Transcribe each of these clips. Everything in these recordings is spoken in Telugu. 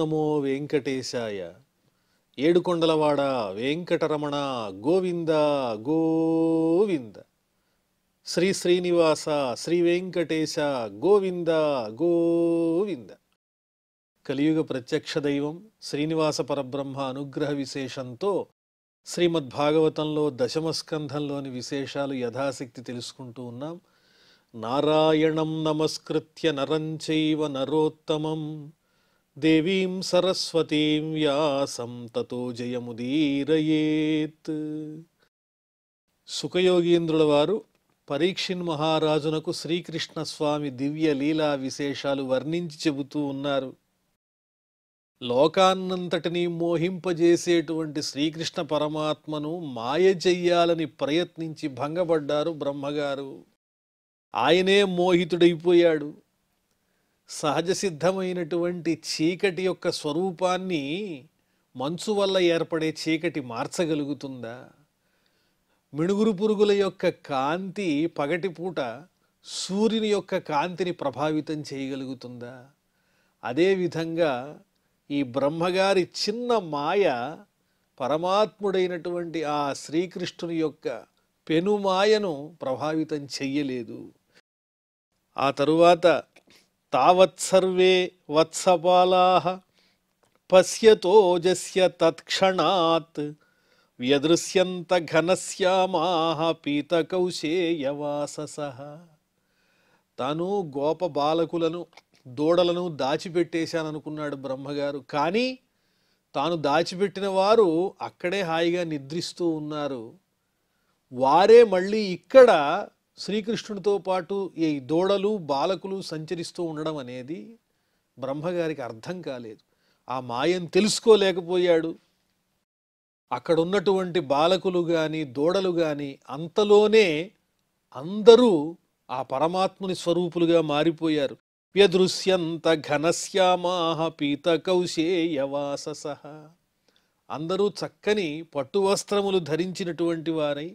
నమో వెంకటేశాయ. ఏడుకొండలవాడ వెంకటరమణ గోవింద గోవింద. శ్రీ శ్రీనివాస శ్రీ వెంకటేశ గోవింద గోవింద. కలియుగ ప్రత్యక్ష దైవం శ్రీనివాస పరబ్రహ్మ అనుగ్రహ విశేషంతో శ్రీమద్భాగవతంలో దశమస్కంధంలోని విశేషాలు యథాశక్తి తెలుసుకుంటూ ఉన్నాం. నారాయణం నమస్కృత్య నరం చైవ నరోత్తమం దేవీం సరస్వతీం వ్యాసం తతో జయముదీరయేత్. సుఖయోగీంద్రుల వారు పరీక్షిన్ మహారాజునకు శ్రీకృష్ణ స్వామి దివ్య లీలా విశేషాలు వర్ణించి చెబుతూ ఉన్నారు. లోకాన్నంతటినీ మోహింపజేసేటువంటి శ్రీకృష్ణ పరమాత్మను మాయ చెయ్యాలని ప్రయత్నించి భంగపడ్డారు బ్రహ్మగారు. ఆయనే మోహితుడైపోయాడు. సహజ సిద్ధమైనటువంటి చీకటి యొక్క స్వరూపాన్ని మంచు వల్ల ఏర్పడే చీకటి మార్చగలుగుతుందా? మిణుగురు పురుగుల యొక్క కాంతి పగటిపూట సూర్యుని యొక్క కాంతిని ప్రభావితం చేయగలుగుతుందా? అదేవిధంగా ఈ బ్రహ్మగారి చిన్న మాయ పరమాత్ముడైనటువంటి ఆ శ్రీకృష్ణుని యొక్క పెనుమాయను ప్రభావితం చెయ్యలేదు. ఆ తరువాత తావత్సర్వే వత్సపాలాః పశ్యతోజస్య తత్క్షణాత్ వ్యదృశ్యంత ఘనశ్యామాః పీతకౌశేయవాససః. తాను గోప బాలకులను దూడలను దాచిపెట్టేశాననుకున్నాడు బ్రహ్మగారు. కానీ తాను దాచిపెట్టిన వారు అక్కడే హాయిగా నిద్రిస్తూ ఉన్నారు. వారే మళ్ళీ ఇక్కడ శ్రీకృష్ణుడితో పాటు ఈ దూడలు బాలకులు సంచరిస్తూ ఉండడం అనేది బ్రహ్మగారికి అర్థం కాలేదు. ఆ మాయను తెలుసుకోలేకపోయాడు. అక్కడ ఉన్నటువంటి బాలకులు కానీ దూడలు కానీ అంతలోనే అందరూ ఆ పరమాత్ముని స్వరూపులుగా మారిపోయారు. వ్యదృశ్యంత ఘనశ్యామాః పీతకౌశేయవాససః. అందరూ చక్కని పట్టు వస్త్రములు ధరించినటువంటి వారై,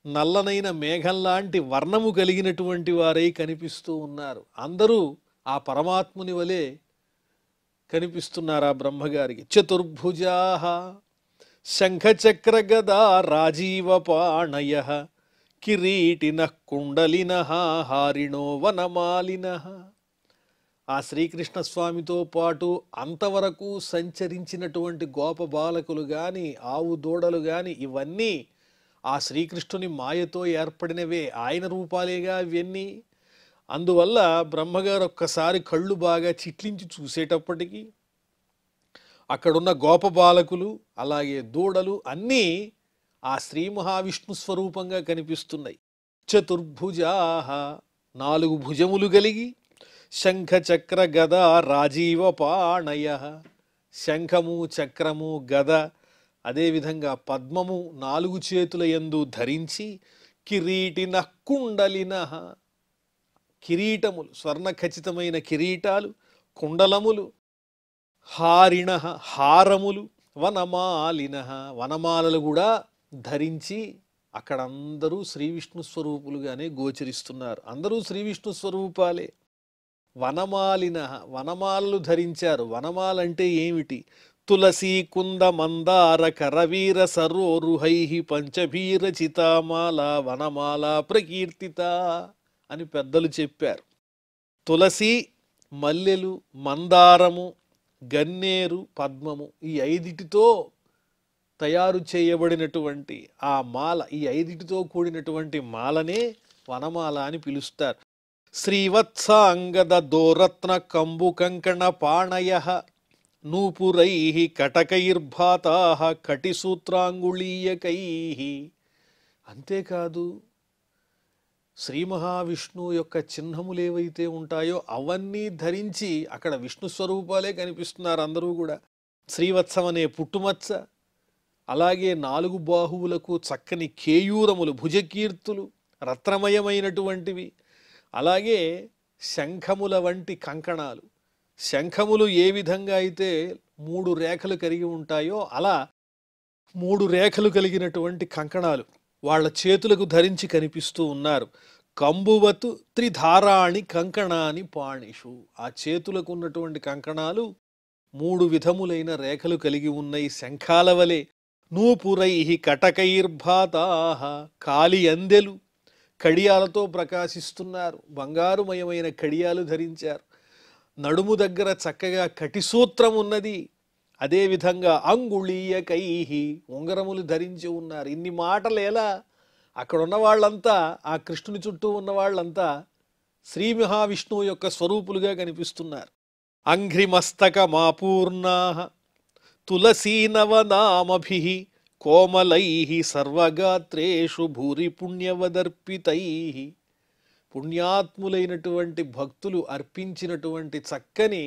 నల్లనైన మేఘంలాంటి వర్ణము కలిగినటువంటి వారై కనిపిస్తూ ఉన్నారు. అందరూ ఆ పరమాత్ముని వలె కనిపిస్తున్నారు ఆ బ్రహ్మగారికి. చతుర్భుజాః శంఖచక్ర గదా రాజీవపాణయః కిరీటినః కుండలినః హారిణో వనమాలినః. ఆ శ్రీకృష్ణ స్వామితో పాటు అంతవరకు సంచరించినటువంటి గోప బాలకులు కానీ ఆవు దూడలు కానీ ఇవన్నీ ఆ శ్రీకృష్ణుని మాయతో ఏర్పడినవే, ఆయన రూపాలేగా ఇవన్నీ. అందువల్ల బ్రహ్మగారు ఒక్కసారి కళ్ళు బాగా చిట్లించి చూసేటప్పటికీ అక్కడున్న గోప బాలకులు అలాగే దూడలు అన్నీ ఆ శ్రీ మహావిష్ణు స్వరూపంగా కనిపిస్తున్నాయి. చతుర్భుజాః 4 భుజములు కలిగి, శంఖ చక్ర గద రాజీవపాణయః. శంఖము చక్రము గద అదేవిధంగా పద్మము 4 చేతుల యందు ధరించి, కిరీటినః కుండలినః కిరీటములు స్వర్ణ ఖచ్చితమైన కిరీటాలు, కుండలములు, హారిణః హారములు, వనమాలినః వనమాలలు కూడా ధరించి అక్కడ అందరూ శ్రీ విష్ణు స్వరూపులుగానే గోచరిస్తున్నారు. అందరూ శ్రీ విష్ణు స్వరూపాలే. వనమాలినః వనమాలలు ధరించారు. వనమాలంటే ఏమిటి? తులసీ కుంద మందార కరవీర సరోరుహైః పంచభీరచితామాల వనమాల ప్రకీర్తిత అని పెద్దలు చెప్పారు. తులసి, మల్లెలు, మందారము, గన్నేరు, పద్మము ఈ 5టితో తయారు చేయబడినటువంటి ఆ మాల, ఈ 5టితో కూడినటువంటి మాలనే వనమాల అని పిలుస్తారు. శ్రీవత్సాంగద దోరత్న కంబు కంకణ పాణయః నూపురైః కటకైర్భాతాః కటిసూత్రాంగుళీయకైః. అంతేకాదు శ్రీ మహావిష్ణువు యొక్క చిహ్నములు ఏవైతే ఉంటాయో అవన్నీ ధరించి అక్కడ విష్ణు స్వరూపాలే కనిపిస్తున్నారు అందరూ కూడా. శ్రీవత్సం అనే పుట్టుమచ్చ, అలాగే 4 బాహువులకు చక్కని కేయూరములు, భుజకీర్తులు రత్నమయమైనటువంటివి, అలాగే శంఖముల వంటి కంకణాలు. శంఖములు ఏ విధంగా అయితే 3 రేఖలు కలిగి ఉంటాయో అలా 3 రేఖలు కలిగినటువంటి కంకణాలు వాళ్ళ చేతులకు ధరించి కనిపిస్తూ ఉన్నారు. కంబువతు త్రిధారాణి కంకణాని పాణిషు. ఆ చేతులకు ఉన్నటువంటి కంకణాలు 3 విధములైన రేఖలు కలిగి ఉన్నాయి. శంఖాల వలె నూపురై కటకైర్భాతాః కాలి అందెలు కడియాలతో ప్రకాశిస్తున్నారు. బంగారుమయమైన కడియాలు ధరించారు. నడుము దగ్గర చక్కగా కటిసూత్రం ఉన్నది. అదేవిధంగా అంగుళీయకైహి ఉంగరములు ధరించి ఉన్నారు. ఇన్ని మాటలు ఎలా? అక్కడ ఉన్న వాళ్ళంతా, ఆ కృష్ణుని చుట్టూ ఉన్న వాళ్ళంతా శ్రీ మహావిష్ణువు యొక్క స్వరూపులుగా కనిపిస్తున్నారు. అంఘ్రిమస్తకమాపూర్ణాః తులసీనవనామభిః కోమలైః సర్వగాత్రేషు భూరి పుణ్యవదర్పితైః. పుణ్యాత్ములైనటువంటి భక్తులు అర్పించినటువంటి చక్కని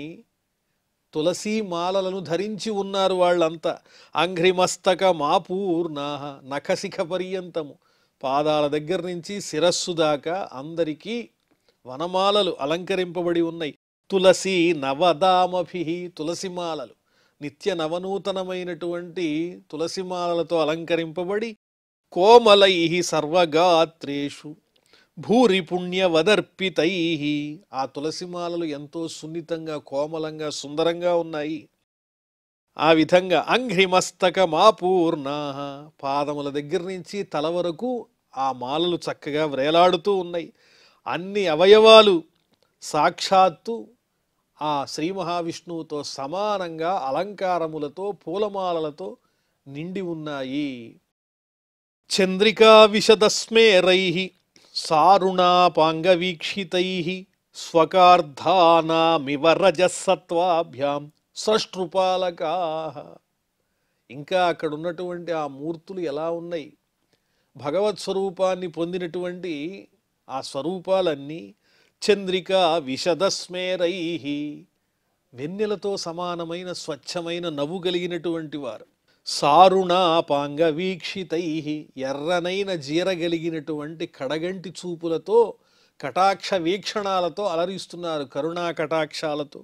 తులసీ మాలలను ధరించి ఉన్నారు వాళ్ళంతా. అంఘ్రిమస్తకమాపూర్ణాః నఖశిఖ పర్యంతము, పాదాల దగ్గర నుంచి శిరస్సు దాకా అందరికీ వనమాలలు అలంకరింపబడి ఉన్నాయి. తులసి నవదామభిః తులసిమాలలు, నిత్య నవనూతనమైనటువంటి తులసిమాలలతో అలంకరింపబడి కోమలైః సర్వగాత్రేషు భూరి పుణ్యవదర్పితైః. ఆ తులసిమాలలు ఎంతో సున్నితంగా, కోమలంగా, సుందరంగా ఉన్నాయి. ఆ విధంగా అంఘ్రిమస్తకమాపూర్ణాః పాదముల దగ్గర నుంచి తల వరకు ఆ మాలలు చక్కగా వ్రేలాడుతూ ఉన్నాయి. అన్ని అవయవాలు సాక్షాత్తు ఆ శ్రీ మహావిష్ణువుతో సమానంగా అలంకారములతో, పూలమాలలతో నిండి ఉన్నాయి. చంద్రికా విశదస్మేరైః సారుణాపాంగవీక్షితైః స్వకార్ధానామివ రజస్సత్వాభ్యాం సృష్ట్రుపాలకాః. ఇంకా అక్కడ ఉన్నటువంటి ఆ మూర్తులు ఎలా ఉన్నాయి? భగవత్ స్వరూపాన్ని పొందినటువంటి ఆ స్వరూపాలన్నీ చంద్రికా విశదస్మేరైః వెన్నెలతో సమానమైన స్వచ్ఛమైన నవ్వు కలిగినటువంటి వారు. సారుణాపాంగవీక్షితైః ఎర్రనైన జీరగలిగినటువంటి కడగంటి చూపులతో, కటాక్ష వీక్షణాలతో అలరిస్తున్నారు, కరుణా కటాక్షాలతో.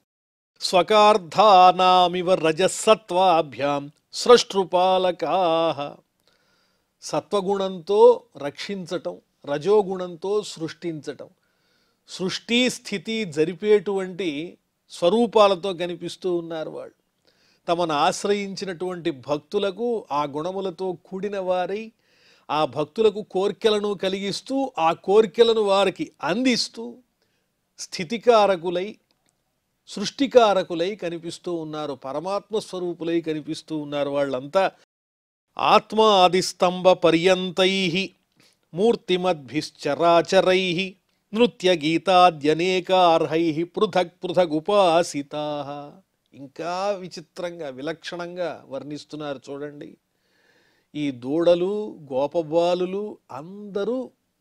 స్వకార్ధానామివ రజస్సత్వాభ్యాం సృష్ట్రుపాలకాః సత్వగుణంతో రక్షించటం, రజోగుణంతో సృష్టించటం, సృష్టి స్థితి జరిపేటువంటి స్వరూపాలతో కనిపిస్తూ ఉన్నారు వాళ్ళు. తమను ఆశ్రయించినటువంటి భక్తులకు ఆ గుణములతో కూడిన వారై, ఆ భక్తులకు కోర్కెలను కలిగిస్తూ, ఆ కోర్కెలను వారికి అందిస్తూ స్థితికారకులై, సృష్టికారకులై కనిపిస్తూ ఉన్నారు. పరమాత్మ స్వరూపులై కనిపిస్తూ ఉన్నారు వాళ్ళంతా. ఆత్మాదిస్తంభ పర్యంతైః మూర్తిమద్భిశ్చరాచరైః నృత్య గీతాద్యనేకార్హైః పృథక్ పృథక్ ఉపాసితాః. ఇంకా విచిత్రంగా, విలక్షణంగా వర్ణిస్తున్నారు చూడండి. ఈ దూడలు, గోపబాలులు అందరూ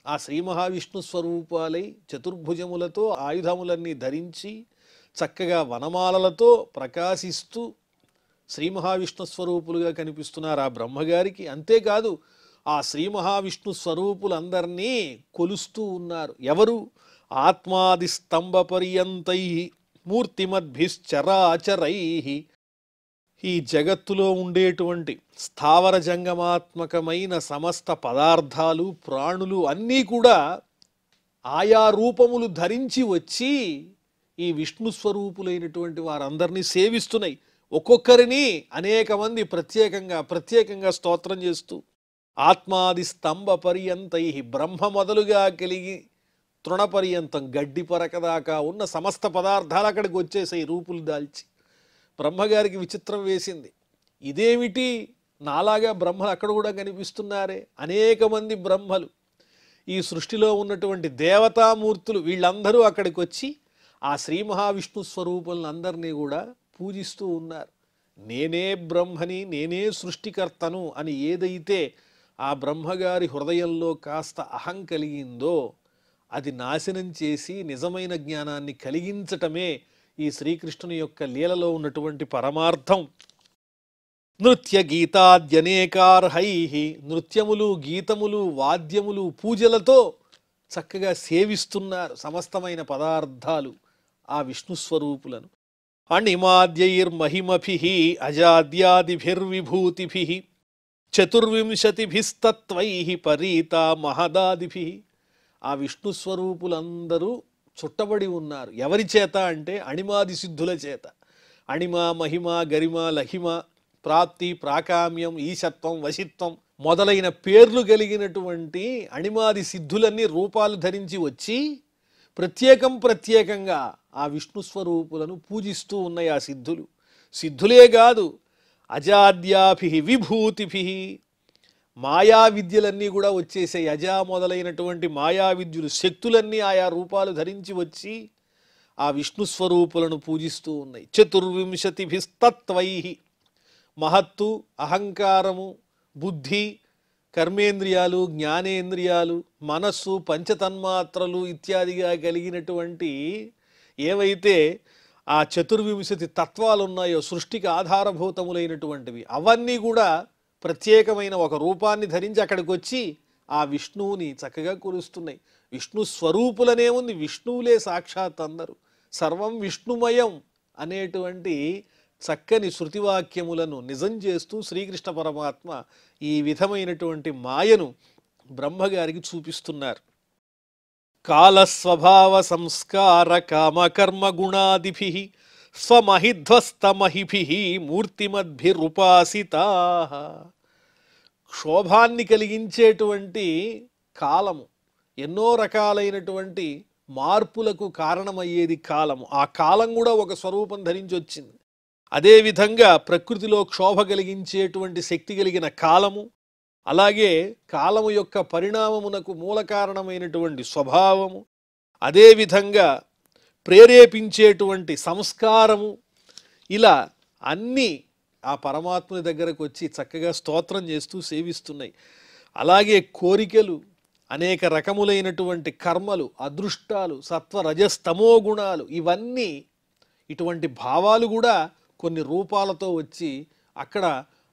ఆ శ్రీ మహావిష్ణు స్వరూపాలై చతుర్భుజములతో ఆయుధములన్నీ ధరించి చక్కగా వనమాలలతో ప్రకాశిస్తూ శ్రీ మహావిష్ణు స్వరూపులుగా కనిపిస్తున్నారు ఆ బ్రహ్మగారికి. అంతేకాదు, ఆ శ్రీ మహావిష్ణు స్వరూపులందరినీ కొలుస్తూ ఉన్నారు. ఎవరు? ఆత్మాది స్తంభ పర్యంతైః మూర్తిమద్భిశ్చరాచరైః. ఈ జగత్తులో ఉండేటువంటి స్థావర జంగమాత్మకమైన సమస్త పదార్థాలు, ప్రాణులు అన్నీ కూడా ఆయా రూపములు ధరించి వచ్చి ఈ విష్ణు స్వరూపులైనటువంటి వారందరినీ సేవిస్తున్నాయి. ఒక్కొక్కరిని అనేక మంది ప్రత్యేకంగా స్తోత్రం చేస్తూ ఆత్మాది స్తంభ పర్యంతైః బ్రహ్మ మొదలుగా కలిగి తృణపర్యంతం గడ్డి పరక దాకా ఉన్న సమస్త పదార్థాలు అక్కడికి వచ్చేసాయి రూపులు దాల్చి. బ్రహ్మగారికి విచిత్రం వేసింది. ఇదేమిటి, నాలాగా బ్రహ్మలు అక్కడ కూడా కనిపిస్తున్నారే? అనేక మంది బ్రహ్మలు, ఈ సృష్టిలో ఉన్నటువంటి దేవతామూర్తులు వీళ్ళందరూ అక్కడికి వచ్చి ఆ శ్రీ మహావిష్ణు స్వరూపులను అందరినీ కూడా పూజిస్తూ ఉన్నారు. నేనే బ్రహ్మని, నేనే సృష్టికర్తను అని ఏదైతే ఆ బ్రహ్మగారి హృదయంలో కాస్త అహం కలిగిందో అది నాశనం చేసి నిజమైన జ్ఞానాన్ని కలిగించటమే ఈ శ్రీకృష్ణుని యొక్క లీలలో ఉన్నటువంటి పరమార్థం. నృత్య గీతాద్యనేకార్హైః నృత్యములు, గీతములు, వాద్యములు, పూజలతో చక్కగా సేవిస్తున్నారు సమస్తమైన పదార్థాలు ఆ విష్ణు స్వరూపులను. అణిమాద్యైర్మహిమభిః అజాద్యాదిభిర్విభూతిభిః చతుర్వింశతిభిస్తత్వైః పరీతా మహదాదిభిః. ఆ విష్ణు స్వరూపులందరూ చుట్టబడి ఉన్నారు. ఎవరి చేత అంటే అణిమాది సిద్ధుల చేత. అణిమ మహిమ గరిమ లహిమ ప్రాప్తి ప్రాకామ్యం ఈశత్వం వశిత్వం మొదలైన పేర్లు కలిగినటువంటి అణిమాది సిద్ధులన్నీ రూపాలు ధరించి వచ్చి ప్రత్యేకంగా ఆ విష్ణు స్వరూపులను పూజిస్తూ ఉన్నాయి ఆ సిద్ధులు. సిద్ధులే కాదు, అజాద్యాభి విభూతిభి మాయా విద్యలన్నీ కూడా వచ్చేసాయి. అజా మొదలైనటువంటి మాయా విద్యులు శక్తులన్నీ ఆయా రూపాలు ధరించి వచ్చి ఆ విష్ణు స్వరూపులను పూజిస్తూ ఉన్నాయి. చతుర్వింశతిభిస్తత్వై మహత్తు, అహంకారము, బుద్ధి, కర్మేంద్రియాలు, జ్ఞానేంద్రియాలు, మనస్సు, పంచతన్మాత్రలు ఇత్యాదిగా కలిగినటువంటి ఏవైతే ఆ చతుర్వింశతి తత్వాలు ఉన్నాయో సృష్టికి ఆధారభూతములైనటువంటివి అవన్నీ కూడా ప్రత్యేకమైన ఒక రూపాన్ని ధరించి అక్కడికి వచ్చి ఆ విష్ణువుని చక్కగా కొలుస్తున్నాయి. విష్ణు స్వరూపులనే ఉంది, విష్ణువులే సాక్షాత్ అందరు, సర్వం విష్ణుమయం అనేటువంటి చక్కని శృతివాక్యములను నిజం చేస్తూ శ్రీకృష్ణ పరమాత్మ ఈ విధమైనటువంటి మాయను బ్రహ్మగారికి చూపిస్తున్నారు. కాలస్వభావ సంస్కార కామకర్మ గుణాదిభి స్వమహిధ్వస్తమహిభి మూర్తిమద్భిరుపాసితా. క్షోభాన్ని కలిగించేటువంటి కాలము, ఎన్నో రకాలైనటువంటి మార్పులకు కారణమయ్యేది కాలము. ఆ కాలం కూడా ఒక స్వరూపం ధరించి వచ్చింది. అదేవిధంగా ప్రకృతిలో క్షోభ కలిగించేటువంటి శక్తి కలిగిన కాలము, అలాగే కాలము యొక్క పరిణామమునకు మూల కారణమైనటువంటి స్వభావము, అదేవిధంగా ప్రేరేపించేటువంటి సంస్కారము, ఇలా అన్నీ ఆ పరమాత్ముని దగ్గరకు వచ్చి చక్కగా స్తోత్రం చేస్తూ సేవిస్తున్నాయి. అలాగే కోరికలు, అనేక రకములైనటువంటి కర్మలు, అదృష్టాలు, సత్వ రజస్తమో గుణాలు, ఇవన్నీ ఇటువంటి భావాలు కూడా కొన్ని రూపాలతో వచ్చి అక్కడ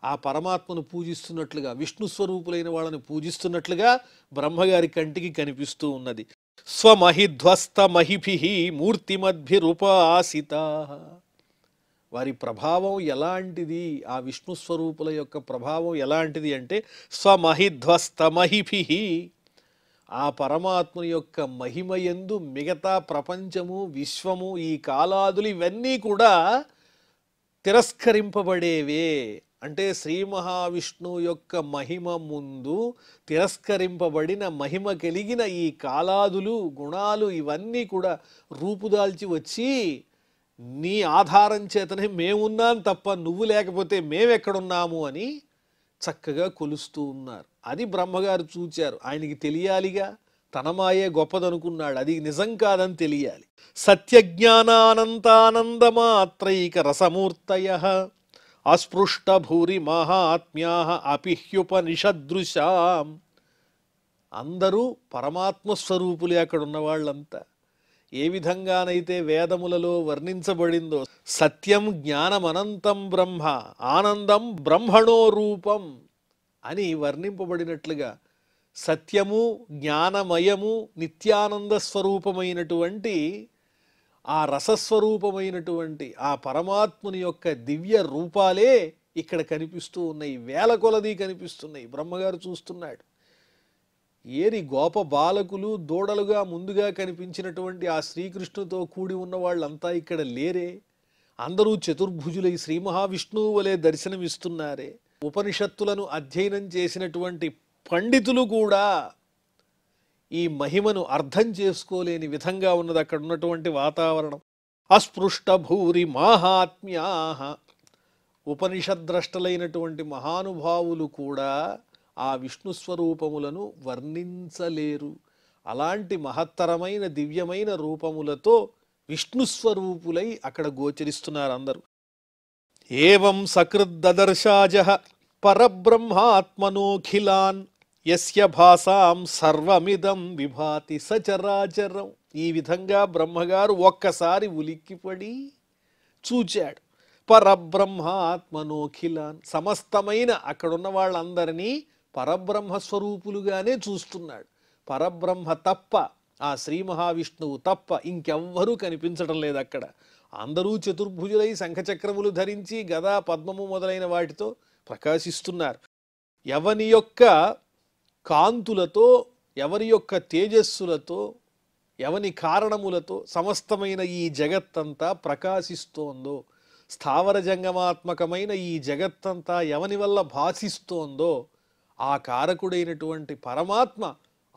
ఆ పరమాత్మను పూజిస్తున్నట్లుగా, విష్ణు స్వరూపులైన వాళ్ళని పూజిస్తున్నట్లుగా బ్రహ్మగారి కంటికి కనిపిస్తూ ఉన్నది. స్వమహిధ్వస్త మహిభి మూర్తిమద్భిరుపాసితా. వారి ప్రభావం ఎలాంటిది, ఆ విష్ణు స్వరూపుల యొక్క ప్రభావం ఎలాంటిది అంటే స్వమహిధ్వస్త మహిభి, ఆ పరమాత్ముని యొక్క మహిమయందు మిగతా ప్రపంచము, విశ్వము, ఈ కాలాదులు ఇవన్నీ కూడా తిరస్కరింపబడేవే. అంటే శ్రీ మహావిష్ణువు యొక్క మహిమ ముందు తిరస్కరింపబడిన మహిమ కలిగిన ఈ కాలాదులు, గుణాలు ఇవన్నీ కూడా రూపుదాల్చి వచ్చి నీ ఆధారం చేతనే మేమున్నాం తప్ప నువ్వు లేకపోతే మేమెక్కడున్నాము అని చక్కగా కొలుస్తూ ఉన్నారు. అది బ్రహ్మగారు చూచారు. ఆయనకి తెలియాలిగా, తన మాయే గొప్పదనుకున్నాడు, అది నిజం కాదని తెలియాలి. సత్యజ్ఞానానంతానందమాత్రైక రసమూర్తయః అస్పృష్ట భూరి మహాత్మ్యాః అపిహ్యుపనిషదృశాం. అందరూ పరమాత్మ స్వరూపులే అక్కడ ఉన్న వాళ్ళంతా. ఏ విధంగానైతే వేదములలో వర్ణించబడిందో సత్యం జ్ఞానమనంతం బ్రహ్మ ఆనందం బ్రహ్మణో రూపం అని వర్ణింపబడినట్లుగా సత్యము, జ్ఞానమయము, నిత్యానంద స్వరూపమైనటువంటి ఆ రసస్వరూపమైనటువంటి ఆ పరమాత్ముని యొక్క దివ్య రూపాలే ఇక్కడ కనిపిస్తూ ఉన్నాయి. వేల కొలది కనిపిస్తున్నాయి. బ్రహ్మగారు చూస్తున్నాడు. ఏరి గోప బాలకులు, దూడలుగా ముందుగా కనిపించినటువంటి ఆ శ్రీకృష్ణుతో కూడి ఉన్న వాళ్ళంతా ఇక్కడ లేరే? అందరూ చతుర్భుజులై శ్రీ మహావిష్ణువు వలె దర్శనమిస్తున్నారే. ఉపనిషత్తులను అధ్యయనం చేసినటువంటి పండితులు కూడా ఈ మహిమను అర్థం చేసుకోలేని విధంగా ఉన్నది అక్కడ ఉన్నటువంటి వాతావరణం. అస్పృష్ట భూరి మాహాత్మ్యాః. ఉపనిషద్ద్రష్టలైనటువంటి మహానుభావులు కూడా ఆ విష్ణు స్వరూపములను వర్ణించలేరు. అలాంటి మహత్తరమైన దివ్యమైన రూపములతో విష్ణుస్వరూపులై అక్కడ గోచరిస్తున్నారు అందరూ. ఏవం సకృద్దదర్శాజః పరబ్రహ్మాత్మనోఖిలాన్ యస్య భాసాం సర్వమిదం విభాతి సచరాచరం. ఈ విధంగా బ్రహ్మగారు ఒక్కసారి ఉలిక్కిపడి చూచాడు. పరబ్రహ్మాత్మనోఖిలాన్, సమస్తమైన అక్కడున్న వాళ్ళందరినీ పరబ్రహ్మస్వరూపులుగానే చూస్తున్నాడు. పరబ్రహ్మ తప్ప, ఆ శ్రీ మహావిష్ణువు తప్ప ఇంకెవ్వరూ కనిపించడం లేదు అక్కడ. అందరూ చతుర్భుజులై శంఖచక్రములు ధరించి గదా పద్మము మొదలైన వాటితో ప్రకాశిస్తున్నారు. ఎవని యొక్క కాంతులతో, ఎవరి యొక్క తేజస్సులతో, ఎవని కారణములతో సమస్తమైన ఈ జగత్తంతా ప్రకాశిస్తోందో, స్థావర జంగమాత్మకమైన ఈ జగత్తంతా ఎవని వల్ల భాసిస్తోందో ఆ కారకుడైనటువంటి పరమాత్మ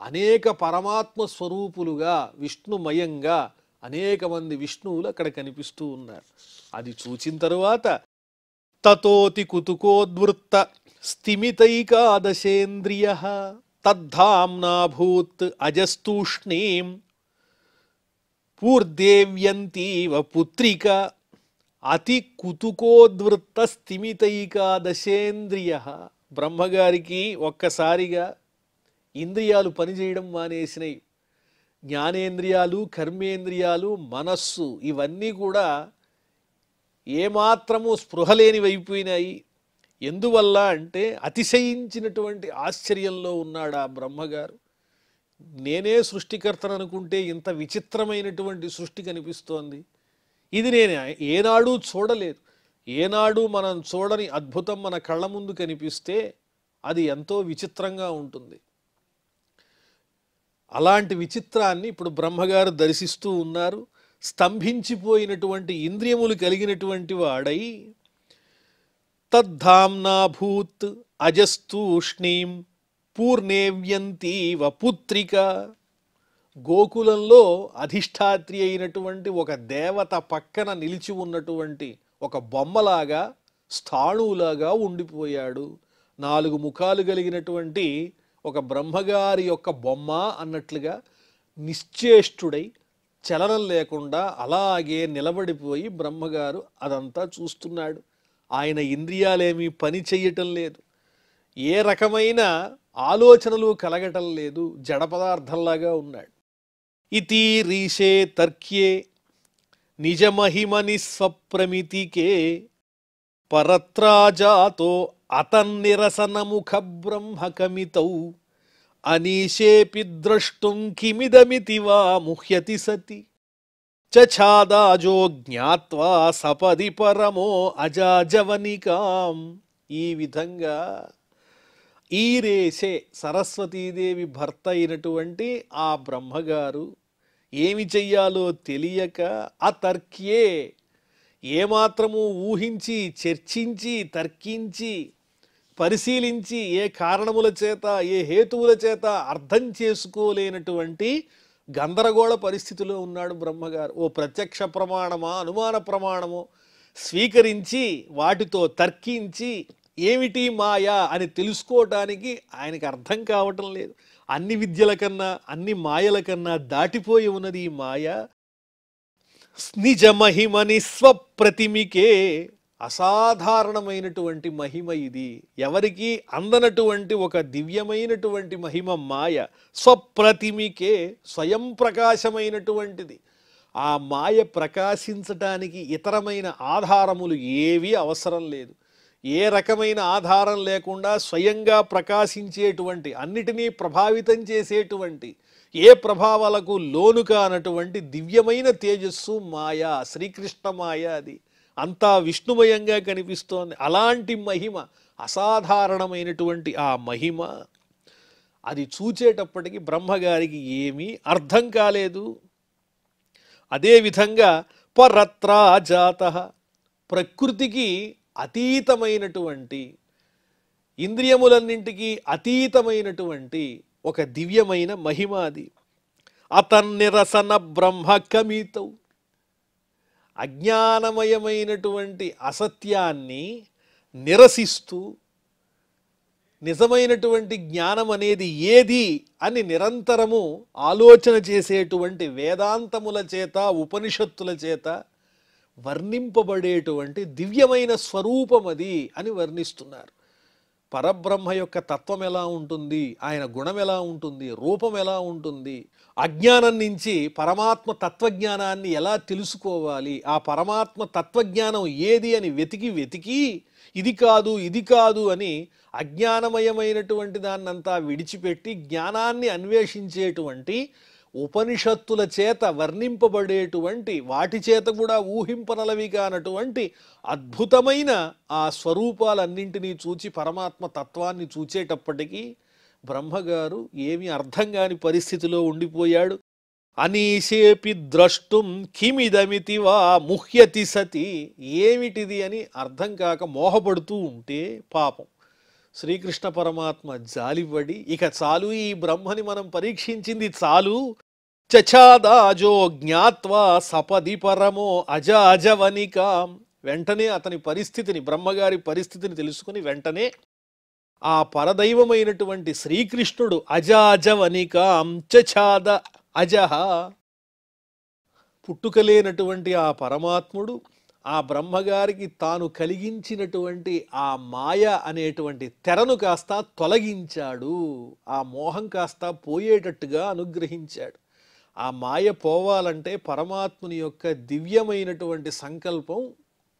అనేక పరమాత్మ స్వరూపులుగా విష్ణుమయంగా అనేక మంది విష్ణువులు అక్కడ కనిపిస్తూ ఉన్నారు. అది చూచిన తరువాత తతోతి కుతుకోద్వృత్త స్థిమితైకాదశేంద్రియ తద్ధామ్నాభూత్ అజస్తూష్ణీం పూర్దేవ్యంతీవ పుత్రిక అతి కుతుకోద్వృత్త స్థిమితైకాదశేంద్రియ. బ్రహ్మగారికి ఒక్కసారిగా ఇంద్రియాలు పనిచేయడం మానేసినాయి. జ్ఞానేంద్రియాలు, కర్మేంద్రియాలు, మనస్సు ఇవన్నీ కూడా ఏమాత్రము స్పృహలేనివైపోయినాయి. ఎందువల్ల అంటే అతిశయించినటువంటి ఆశ్చర్యంలో ఉన్నాడు ఆ బ్రహ్మగారు. నేనే సృష్టికర్తను అనుకుంటే ఇంత విచిత్రమైనటువంటి సృష్టి కనిపిస్తోంది. ఇది నేను ఏనాడు చూడలేదు. ఏనాడు మనం చూడని అద్భుతం మన కళ్ళ ముందు కనిపిస్తే అది ఎంతో విచిత్రంగా ఉంటుంది. అలాంటి విచిత్రాన్ని ఇప్పుడు బ్రహ్మగారు దర్శిస్తూ ఉన్నారు. స్తంభించిపోయినటువంటి ఇంద్రియములు కలిగినటువంటి వాడై తద్ధామ్నాభూత్ అజస్తూష్ణీం పూర్ణేవ్యంతీవ పుత్రిక. గోకులంలో అధిష్టాత్రి అయినటువంటి ఒక దేవత పక్కన నిలిచి ఉన్నటువంటి ఒక బొమ్మలాగా స్థాణువులాగా ఉండిపోయాడు. 4 ముఖాలు కలిగినటువంటి ఒక బ్రహ్మగారి యొక్క బొమ్మ అన్నట్లుగా నిశ్చేష్టుడై చలనం లేకుండా అలాగే నిలబడిపోయి బ్రహ్మగారు అదంతా చూస్తున్నాడు. ఆయన ఇంద్రియాలేమీ పని చెయ్యటం లేదు. ఏ రకమైన ఆలోచనలు కలగటం లేదు. జడ పదార్థంలాగా ఉన్నాడు. ఇతి రీషే తర్క్యే నిజమహిమని స్వప్రమితికే పరత్రాజాతో అతన్నిరసనముఖ బ్రహ్మకమితౌ అనీషేపి ద్రష్టుం కిమిదమితి వా ముహ్యతి సతి చఛాదాజో జ్ఞాత్వా సపది పరమో అజాజవనికాం. ఈ విధంగా ఈ రేషే సరస్వతీదేవి భర్త అయినటువంటి ఆ బ్రహ్మగారు ఏమి చెయ్యాలో తెలియక అతర్క్యే ఏమాత్రము ఊహించి చర్చించి తర్కించి పరిశీలించి ఏ కారణముల చేత ఏ హేతువుల చేత అర్థం చేసుకోలేనటువంటి గందరగోళ పరిస్థితిలో ఉన్నాడు బ్రహ్మగారు. ఓ ప్రత్యక్ష ప్రమాణమా అనుమాన ప్రమాణమో స్వీకరించి వాటితో తర్కించి ఏమిటి మాయా అని తెలుసుకోవటానికి ఆయనకి అర్థం కావటం లేదు. అన్ని విద్యల కన్నా అన్ని మాయల కన్నా దాటిపోయి ఉన్నది ఈ మాయ. నిజ మహిమని స్వప్రతిమికే. అసాధారణమైనటువంటి మహిమ ఇది. ఎవరికి అందనటువంటి ఒక దివ్యమైనటువంటి మహిమ మాయ. స్వప్రతిమికే స్వయం ప్రకాశమైనటువంటిది. ఆ మాయ ప్రకాశించటానికి ఇతరమైన ఆధారములు ఏవీ అవసరం లేదు. ఏ రకమైన ఆధారం లేకుండా స్వయంగా ప్రకాశించేటువంటి అన్నిటినీ ప్రభావితం చేసేటువంటి ఏ ప్రభావాలకు లోను కానటువంటి దివ్యమైన తేజస్సు మాయా, శ్రీకృష్ణ మాయ. అది అంతా విష్ణుమయంగా కనిపిస్తోంది. అలాంటి మహిమ, అసాధారణమైనటువంటి ఆ మహిమ అది చూచేటప్పటికి బ్రహ్మగారికి ఏమీ అర్థం కాలేదు. అదేవిధంగా పరత్రాజాత ప్రకృతికి అతీతమైనటువంటి ఇంద్రియములన్నింటికి అతీతమైనటువంటి ఒక దివ్యమైన మహిమ అది. అతన్నిరసన బ్రహ్మకమితౌ. అజ్ఞానమయమైనటువంటి అసత్యాన్ని నిరసిస్తూ నిజమైనటువంటి జ్ఞానం అనేది ఏది అని నిరంతరము ఆలోచన చేసేటువంటి వేదాంతముల చేత ఉపనిషత్తుల చేత వర్ణింపబడేటువంటి దివ్యమైన స్వరూపం అది అని వర్ణిస్తున్నారు. పరబ్రహ్మ యొక్క తత్వం ఎలా ఉంటుంది, ఆయన గుణం ఎలా ఉంటుంది, రూపం ఎలా ఉంటుంది, అజ్ఞానం నుంచి పరమాత్మ తత్వజ్ఞానాన్ని ఎలా తెలుసుకోవాలి, ఆ పరమాత్మ తత్వజ్ఞానం ఏది అని వెతికి ఇది కాదు అని అజ్ఞానమయమైనటువంటి దాన్నంతా విడిచిపెట్టి జ్ఞానాన్ని అన్వేషించేటువంటి ఉపనిషత్తుల చేత వర్ణింపబడేటువంటి వాటి చేత కూడా ఊహింపనలవి కానటువంటి అద్భుతమైన ఆ స్వరూపాలన్నింటినీ చూచి పరమాత్మ తత్వాన్ని చూచేటప్పటికీ బ్రహ్మగారు ఏమీ అర్థం కాని పరిస్థితిలో ఉండిపోయాడు. అనీశేపి ద్రష్టుం కిమిదమితి వా ముహ్యతి సతి. ఏమిటిది అని అర్థం కాక మోహపడుతూ ఉంటే పాపం శ్రీకృష్ణ పరమాత్మ జాలిపడి, ఇక చాలు, ఈ బ్రహ్మని మనం పరీక్షించింది చాలు, చచాదాజో జ్ఞాత్వా సపది పరమో అజాజవనికాం. వెంటనే అతని పరిస్థితిని, బ్రహ్మగారి పరిస్థితిని తెలుసుకుని వెంటనే ఆ పరదైవమైనటువంటి శ్రీకృష్ణుడు అజాజవనికాం చచాద అజహ, పుట్టుకలేనటువంటి ఆ పరమాత్ముడు ఆ బ్రహ్మగారికి తాను కలిగించినటువంటి ఆ మాయ అనేటువంటి తెరను కాస్త తొలగించాడు. ఆ మోహం కాస్త పోయేటట్టుగా అనుగ్రహించాడు. ఆ మాయ పోవాలంటే పరమాత్ముని యొక్క దివ్యమైనటువంటి సంకల్పం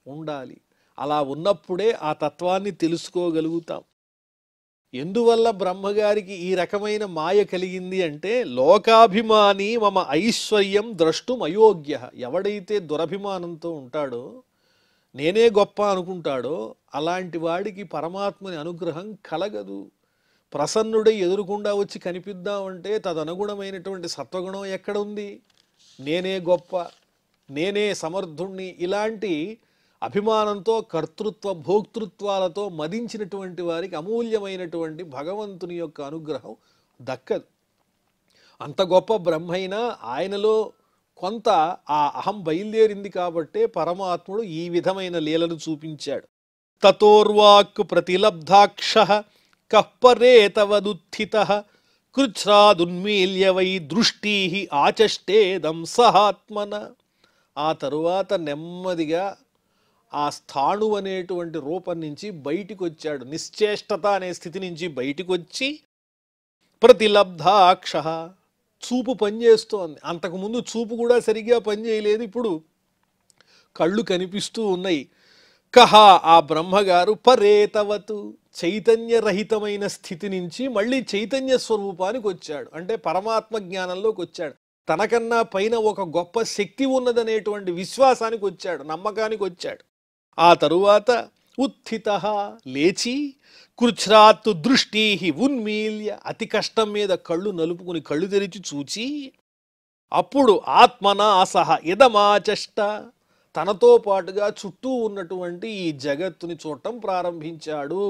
ఉండాలి. అలా ఉన్నప్పుడే ఆ తత్వాన్ని తెలుసుకోగలుగుతాం. ఎందువల్ల బ్రహ్మగారికి ఈ రకమైన మాయ కలిగింది అంటే, లోకాభిమాని మమ ఐశ్వర్యం ద్రష్టుం అయోగ్య. ఎవడైతే దురభిమానంతో ఉంటాడో, నేనే గొప్ప అనుకుంటాడో, అలాంటి వాడికి పరమాత్మని అనుగ్రహం కలగదు. ప్రసన్నుడై ఎదురుకుండా వచ్చి కనిపిద్దామంటే తదనుగుణమైనటువంటి సత్వగుణం ఎక్కడ ఉంది? నేనే గొప్ప, నేనే సమర్థుణ్ణి, ఇలాంటి అభిమానంతో కర్తృత్వ భోక్తృత్వాలతో మదించినటువంటి వారికి అమూల్యమైనటువంటి భగవంతుని యొక్క అనుగ్రహం దక్కదు. అంత గొప్ప బ్రహ్మైనా ఆయనలో కొంత ఆ అహం బయలుదేరింది కాబట్టే పరమాత్ముడు ఈ విధమైన లీలలు చూపించాడు. తతోర్వాక్ ప్రతిలబ్ధాక్ష కప్పరేతవదుత్థిత కృచ్ఛ్రాదున్మీల్య వై దృష్టి ఆచష్టేదం సహాత్మన. ఆ తరువాత నెమ్మదిగా ఆ స్థాణు అనేటువంటి రూపం నుంచి బయటికి వచ్చాడు. నిశ్చేష్టత అనే స్థితి నుంచి బయటికి వచ్చి ప్రతిలబ్ధాక్ష, చూపు పనిచేస్తోంది. అంతకుముందు చూపు కూడా సరిగ్గా పనిచేయలేదు, ఇప్పుడు కళ్ళు కనిపిస్తూ ఉన్నాయి. కహ, ఆ బ్రహ్మగారు పరేతవతు, చైతన్యరహితమైన స్థితి నుంచి మళ్ళీ చైతన్య స్వరూపానికి వచ్చాడు. అంటే పరమాత్మ జ్ఞానంలోకి వచ్చాడు. తనకన్నా పైన ఒక గొప్ప శక్తి ఉన్నదనేటువంటి విశ్వాసానికి వచ్చాడు, నమ్మకానికి వచ్చాడు. ఆ తరువాత ఉత్థిత, లేచి కృచ్ఛ్రాత్తు దృష్టి ఉన్మీల్య, అతి కష్టం మీద కళ్ళు నలుపుకుని కళ్ళు తెరిచి చూచి, అప్పుడు ఆత్మనా సహ ఇదమాచష్ట, తనతో పాటుగా చుట్టూ ఉన్నటువంటి ఈ జగత్తుని చూడటం ప్రారంభించాడు.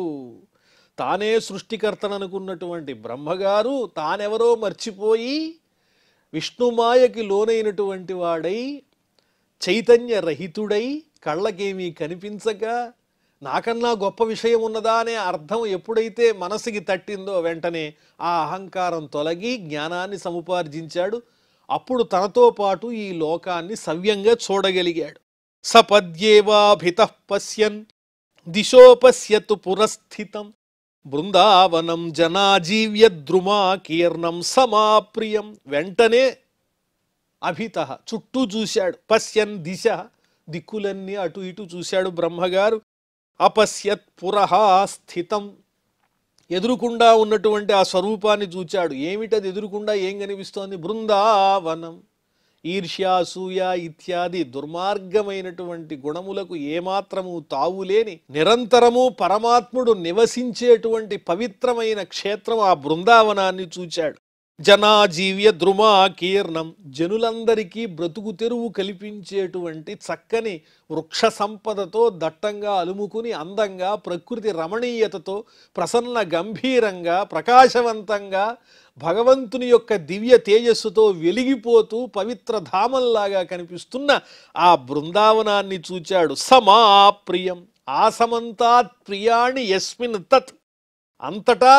తానే సృష్టికర్తననుకున్నటువంటి బ్రహ్మగారు తానెవరో మర్చిపోయి విష్ణుమాయకి లోనైనటువంటి వాడై, చైతన్య రహితుడై, కళ్ళకేమీ కనిపించక, నాకన్నా గొప్ప విషయం ఉన్నదా అనే అర్థం ఎప్పుడైతే మనసుకి తట్టిందో వెంటనే ఆ అహంకారం తొలగి జ్ఞానాన్ని సముపార్జించాడు. అప్పుడు తనతో పాటు ఈ లోకాన్ని సవ్యంగా చూడగలిగాడు. సపద్యేవాభితః పశ్యన్ దిశో పశ్యతు పురస్థితం బృందావనం జనాజీవ్య ద్రుమా కీర్ణం సమాప్రియం. వెంటనే అభిత, చుట్టూ చూశాడు. పశ్యన్ దిశ, దిక్కులన్నీ అటు ఇటు చూశాడు బ్రహ్మగారు. అపశ్యత్ పురః స్థితం, ఎదురుకుండా ఉన్నటువంటి ఆ స్వరూపాన్ని చూచాడు. ఏమిటది ఎదురుకుండా ఏం కనిపిస్తోంది? బృందావనం. ఈర్ష్యాసూయ ఇత్యాది దుర్మార్గమైనటువంటి గుణములకు ఏమాత్రము తావులేని, నిరంతరము పరమాత్ముడు నివసించేటువంటి పవిత్రమైన క్షేత్రం ఆ బృందావనాన్ని చూచాడు. జనాజీవ్య ద్రుమా కీర్ణం, జనులందరికీ బ్రతుకు తెరువు కల్పించేటువంటి చక్కని వృక్ష సంపదతో దట్టంగా అలుముకుని అందంగా, ప్రకృతి రమణీయతతో ప్రసన్న గంభీరంగా ప్రకాశవంతంగా భగవంతుని యొక్క దివ్య తేజస్సుతో వెలిగిపోతూ పవిత్ర ధామంలాగా కనిపిస్తున్న ఆ బృందావనాన్ని చూచాడు. సమాప్రియం, ఆసమంతాత్ ప్రియాణి యస్మిన్ తత్, అంతటా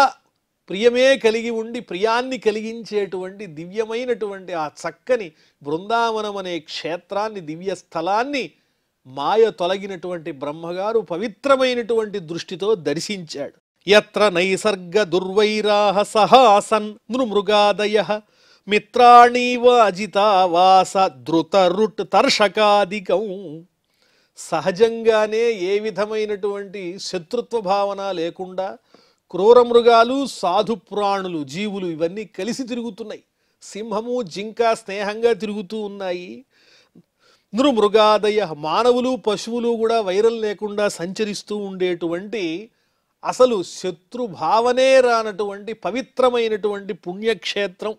ప్రియమే కలిగి ఉండి ప్రియాన్ని కలిగించేటువంటి దివ్యమైనటువంటి ఆ చక్కని బృందావనం అనే క్షేత్రాన్ని, దివ్య స్థలాన్ని మాయ తొలగినటువంటి బ్రహ్మగారు పవిత్రమైనటువంటి దృష్టితో దర్శించాడు. యత్ర నైసర్గ దుర్వైరాహ సహాసన్ నృమృగాదయః మిత్రాణీవ అజితావాస ధృతరుట్ తర్షకాదికం. సహజంగానే ఏ విధమైనటువంటి శత్రుత్వ భావన లేకుండా క్రూర మృగాలు, సాధు ప్రాణులు, జీవులు ఇవన్నీ కలిసి తిరుగుతున్నాయి. సింహము, జింక స్నేహంగా తిరుగుతూ ఉన్నాయి. నృమృగాదయ, మానవులు పశువులు కూడా వైరం లేకుండా సంచరిస్తూ ఉండేటువంటి, అసలు శత్రుభావనే రానటువంటి పవిత్రమైనటువంటి పుణ్యక్షేత్రం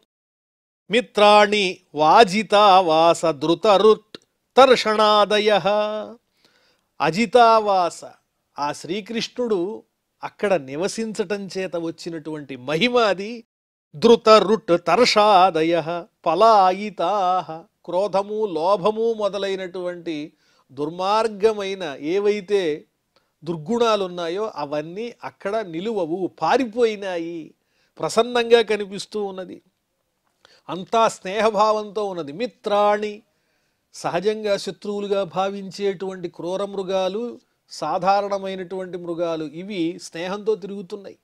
మిత్రాణి వాజితావాస ధృతరుట్ తర్షణాదయ. అజితావాస ఆ శ్రీకృష్ణుడు అక్కడ నివసించటం చేత వచ్చినటువంటి మహిమ అది. ధృతరుట్ తర్షాదయ పలాయితా, క్రోధము లోభము మొదలైనటువంటి దుర్మార్గమైన ఏవైతే దుర్గుణాలు ఉన్నాయో అవన్నీ అక్కడ నిలువవు, పారిపోయినాయి. ప్రసన్నంగా కనిపిస్తూ ఉన్నది, అంతా స్నేహభావంతో ఉన్నది. మిత్రాణి సహజంగా శత్రువులుగా భావించేటువంటి క్రూర మృగాలు, సాధారణమైనటువంటి మృగాలు ఇవి స్నేహంతో తిరుగుతున్నాయి.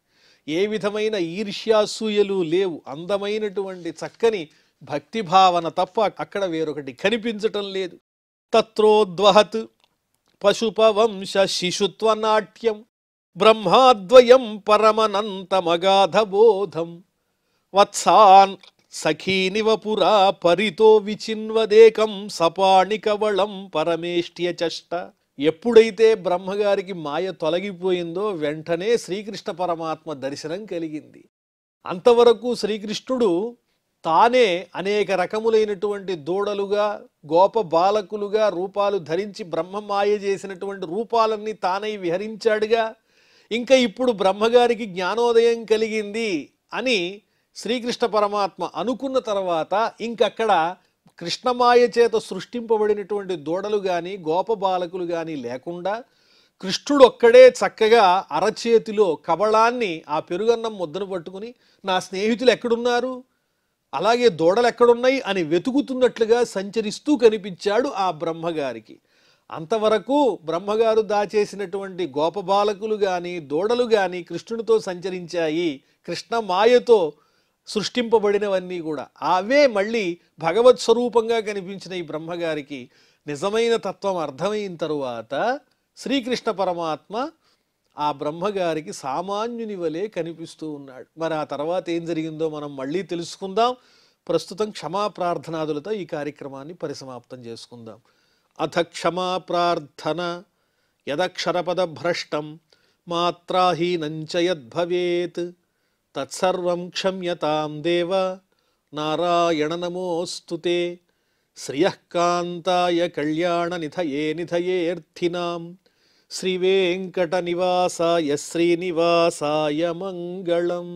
ఏ విధమైన ఈర్ష్యాసూయలు లేవు. అందమైనటువంటి చక్కని భక్తిభావన తప్ప అక్కడ వేరొకటి కనిపించటం లేదు. తత్రోద్వహత్ పశుపవంశ శిశుత్వ నాట్యం బ్రహ్మాద్వయం పరమనంతమగాధబోధం వత్సాన్ సఖీనివ పురా పరితో విచిన్వదేకం సపాణికవళం పరమేష్ట్యచష్ట. ఎప్పుడైతే బ్రహ్మగారికి మాయ తొలగిపోయిందో వెంటనే శ్రీకృష్ణ పరమాత్మ దర్శనం కలిగింది. అంతవరకు శ్రీకృష్ణుడు తానే అనేక రకములైనటువంటి దూడలుగా గోప బాలకులుగా రూపాలు ధరించి బ్రహ్మమాయ చేసినటువంటి రూపాలన్నీ తానై విహరించాడుగా. ఇంకా ఇప్పుడు బ్రహ్మగారికి జ్ఞానోదయం కలిగింది అని శ్రీకృష్ణ పరమాత్మ అనుకున్న తర్వాత ఇంకక్కడ కృష్ణమాయ చేత సృష్టింపబడినటువంటి దూడలు కానీ గోప బాలకులు కానీ లేకుండా కృష్ణుడు ఒక్కడే చక్కగా అరచేతిలో కబళాన్ని ఆ పెరుగన్నం ముద్దను పట్టుకుని నా స్నేహితులు ఎక్కడున్నారు, అలాగే దూడలు ఎక్కడున్నాయి అని వెతుకుతున్నట్లుగా సంచరిస్తూ కనిపించాడు ఆ బ్రహ్మగారికి. అంతవరకు బ్రహ్మగారు దాచేసినటువంటి గోపబాలకులు కానీ దూడలు కానీ కృష్ణునితో సంచరించాయి. కృష్ణ మాయతో సృష్టింపబడినవన్నీ కూడా అవే మళ్ళీ భగవత్ స్వరూపంగా కనిపించిన ఈ బ్రహ్మగారికి నిజమైన తత్వం అర్థమైన తరువాత శ్రీకృష్ణ పరమాత్మ ఆ బ్రహ్మగారికి సామాన్యుని వలె కనిపిస్తూ ఉన్నాడు. మరి ఆ తర్వాత ఏం జరిగిందో మనం మళ్ళీ తెలుసుకుందాం. ప్రస్తుతం క్షమా ప్రార్థనాదులతో ఈ కార్యక్రమాన్ని పరిసమాప్తం చేసుకుందాం. అథ క్షమా ప్రార్థన. యదక్షరపద భ్రష్టం మాత్రాహీనంచ యద్భవేత్ తత్సర్వం క్షమ్యతాం దేవ నారాయణ నమోస్తుతే. శ్రియః కాంతాయ కళ్యాణ నిధయే నిధయేర్థినాం శ్రీవేంకట నివాసాయ శ్రీనివాసాయ మంగళం.